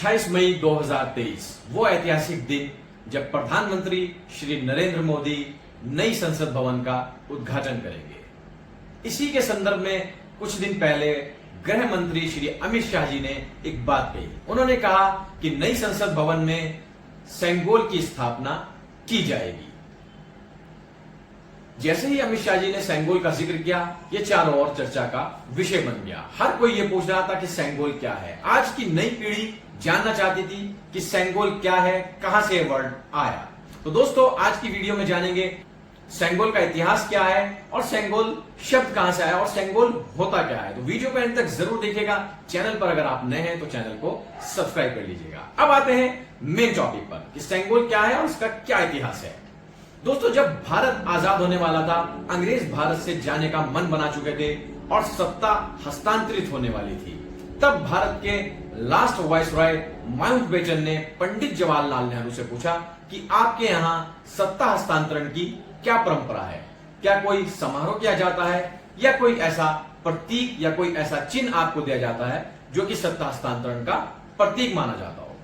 28 मई 2023 वो ऐतिहासिक दिन जब प्रधानमंत्री श्री नरेंद्र मोदी नई संसद भवन का उद्घाटन करेंगे। इसी के संदर्भ में कुछ दिन पहले गृह मंत्री श्री अमित शाह जी ने एक बात कही। उन्होंने कहा कि नई संसद भवन में सेंगोल की स्थापना की जाएगी। जैसे ही अमित शाह जी ने सेंगोल का जिक्र किया, ये चारों ओर चर्चा का विषय बन गया। हर कोई ये पूछ रहा था कि सेंगोल क्या है। आज की नई पीढ़ी जानना चाहती थी कि सेंगोल क्या है, कहां से वर्ड आया। तो दोस्तों, आज की वीडियो में जानेंगे सेंगोल का इतिहास क्या है और सेंगोल शब्द कहां से आया और सेंगोल होता क्या है। तो वीडियो को अंत तक जरूर देखिएगा। चैनल पर अगर आप नए हैं तो चैनल को सब्सक्राइब कर लीजिएगा। अब आते हैं मेन टॉपिक पर कि सेंगोल क्या है और इसका क्या इतिहास है। दोस्तों, जब भारत आजाद होने वाला था, अंग्रेज भारत से जाने का मन बना चुके थे और सत्ता हस्तांतरित होने वाली थी, तब भारत के लास्ट वाइसरॉय माउंटबेटन ने पंडित जवाहरलाल नेहरू से पूछा कि आपके यहां सत्ता हस्तांतरण की क्या परंपरा है। क्या कोई समारोह किया जाता है या कोई ऐसा प्रतीक या कोई ऐसा चिन्ह आपको दिया जाता है जो कि सत्ता हस्तांतरण का प्रतीक माना जाता हो।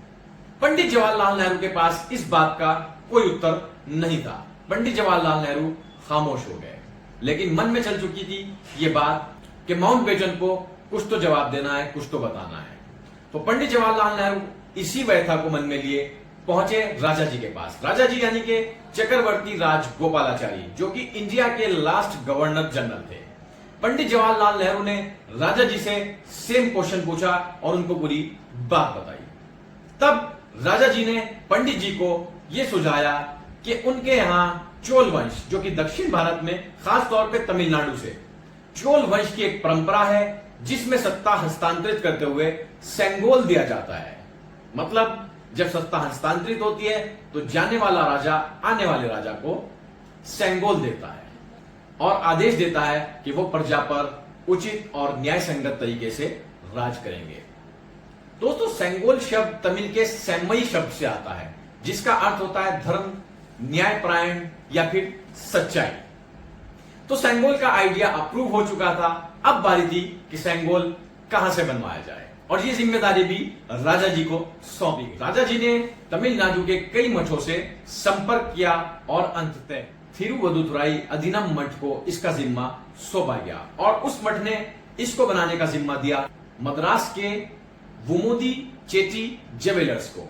पंडित जवाहरलाल नेहरू के पास इस बात का कोई उत्तर नहीं था। पंडित जवाहरलाल नेहरू खामोश हो गए। लेकिन मन में चल चुकी थी ये बात कि माउंटबेटन को कुछ तो जवाब देना है, कुछ तो बताना है। तो पंडित जवाहरलाल नेहरू इसी व्यथा को मन में लिए पहुंचे राजा जी के पास। राजा जी यानी कि चक्रवर्ती राजगोपालाचारी, जो कि इंडिया के लास्ट गवर्नर जनरल थे। पंडित जवाहरलाल नेहरू ने राजा जी से सेम क्वेश्चन पूछा और उनको पूरी बात बताई। तब राजा जी ने पंडित जी को यह सुझाया कि उनके यहां चोल वंश, जो कि दक्षिण भारत में खास तौर पे तमिलनाडु से चोल वंश की एक परंपरा है जिसमें सत्ता हस्तांतरित करते हुए सेंगोल दिया जाता है। मतलब जब सत्ता हस्तांतरित होती है तो जाने वाला राजा आने वाले राजा को सेंगोल देता है और आदेश देता है कि वो प्रजा पर उचित और न्याय संगत तरीके से राज करेंगे। दोस्तों, सेंगोल शब्द तमिल के सेम्मई शब्द से आता है, जिसका अर्थ होता है धर्म, न्यायपरायण या फिर सच्चाई। तो सेंगोल का आइडिया अप्रूव हो चुका था। अब बारी थी कि सेंगोल कहां से बनवाया जाए और ये जिम्मेदारी भी राजा जी को सौंपी गई। राजा जी ने तमिलनाडु के कई मठों से संपर्क किया और अंततः थिरुवदुथुराई अधीनम मठ को इसका जिम्मा सौंपा गया और उस मठ ने इसको बनाने का जिम्मा दिया मद्रास के वुमुदी चेटी ज्वेलर्स को,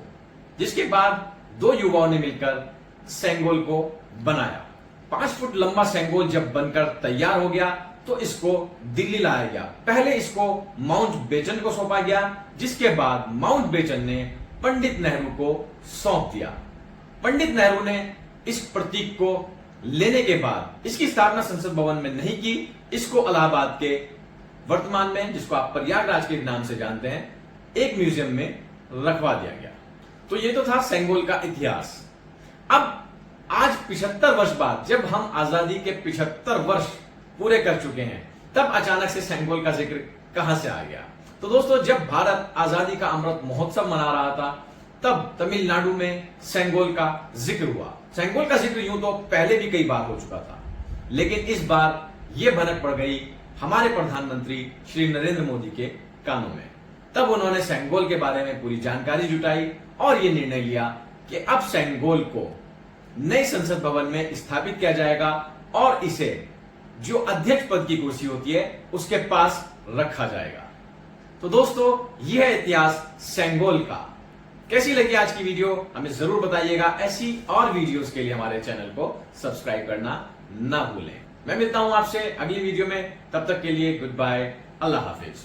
जिसके बाद दो युवाओं ने मिलकर सेंगोल को बनाया। 5 फुट लंबा सेंगोल जब बनकर तैयार हो गया तो इसको दिल्ली लाया गया। पहले इसको माउंटबेटन को सौंपा गया, जिसके बाद माउंटबेटन ने पंडित नेहरू को सौंप दिया। पंडित नेहरू ने इस प्रतीक को लेने के बाद इसकी स्थापना संसद भवन में नहीं की, इसको इलाहाबाद के वर्तमान में, जिसको आप प्रयागराज के नाम से जानते हैं, एक म्यूजियम में रखवा दिया गया। तो ये तो था सेंगोल का इतिहास। अब आज 75 वर्ष बाद, जब हम आजादी के 75 वर्ष पूरे कर चुके हैं, तब अचानक से सेंगोल का जिक्र कहां से आ गया। तो दोस्तों, जब भारत आजादी का अमृत महोत्सव मना रहा था, तब तमिलनाडु में सेंगोल का जिक्र हुआ। सेंगोल का जिक्र यूं तो पहले भी कई बार हो चुका था, लेकिन इस बार यह भनक पड़ गई हमारे प्रधानमंत्री श्री नरेंद्र मोदी के कानों में। तब उन्होंने सेंगोल के बारे में पूरी जानकारी जुटाई और यह निर्णय लिया कि अब सेंगोल को नए संसद भवन में स्थापित किया जाएगा और इसे जो अध्यक्ष पद की कुर्सी होती है उसके पास रखा जाएगा। तो दोस्तों, यह है इतिहास सेंगोल का। कैसी लगी आज की वीडियो हमें जरूर बताइएगा। ऐसी और वीडियोस के लिए हमारे चैनल को सब्सक्राइब करना ना भूलें। मैं मिलता हूं आपसे अगली वीडियो में। तब तक के लिए गुड बाय, अल्लाह हाफिज।